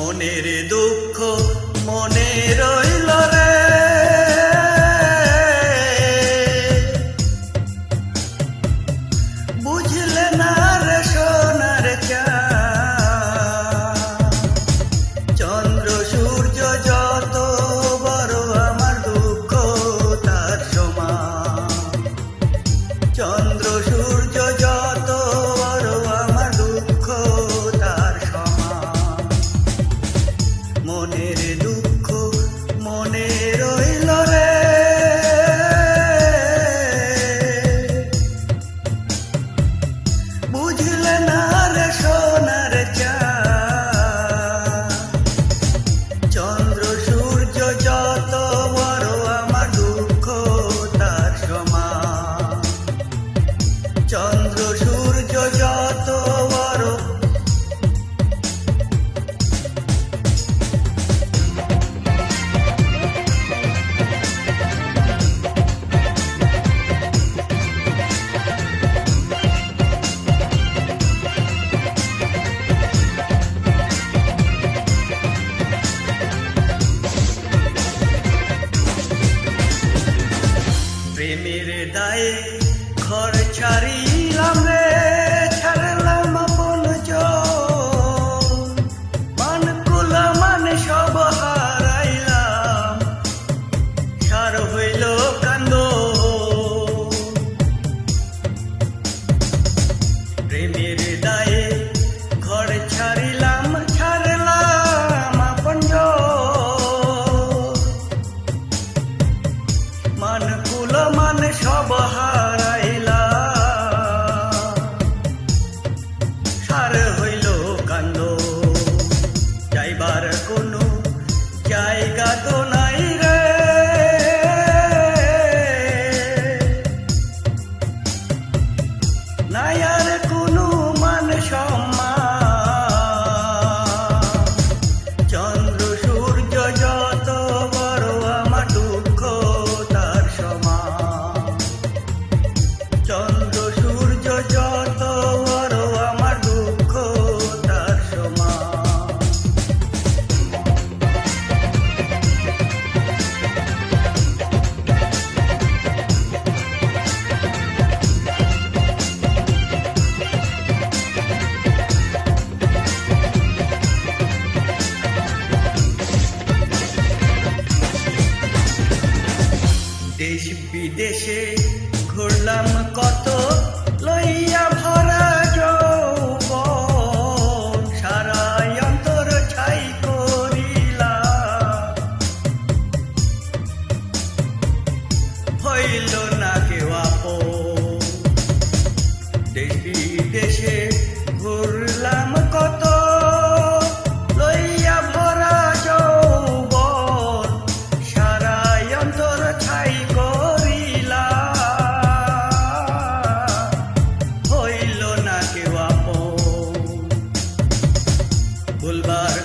মনের দুঃখ মনে রইল রে, বুঝলে না রে সোনার চাঁদ। চন্দ্র সূর্য যত বড় আমার দুঃখ তার সমান। চন্দ্র সূর্য যত বড় আমার দুঃখ তার সমান। মনের দুঃখ মনে রইল রে, বুঝলে না রে সোনার চাঁদ। চন্দ্র সূর্য যত বড় আমার দুঃখ তার সমান। চন্দ্র সূর্য যত বড়। প্রেমের দায়ে ঘর ছাড়িলাম রে, ছাড়লাম আপন জন। মান কুলা মান সব হারাইলাম, সার হইল কান্দ। প্রেমের দায়ে ঘর ছাড়িলাম, ছাড়লাম আপন জন। মান কুল মান সব হারাইলাম, সার হইল কান্দ। যাইবার কোনো জায়গা তো নাই রে, নাই আর কোনো মান সম্মান। চন্দ্র সূর্য যত বড় আমার দুঃখ তার সমান। চন্দ্র সূর্য যত বড় আমার দুঃখ তার সমান। দেশ বিদেশে ঘুরলাম কত, লইয়া ভরা যৌবন। সারা অন্তর ছাই করিলাম, হইল না কেউ আপন। দেশ বিদেশে ঘুরলাম কত, লইয়া ভরা যৌবন। সারা অন্তর ছাই করিলাম, হইল না কেউ আপন। ভুলবার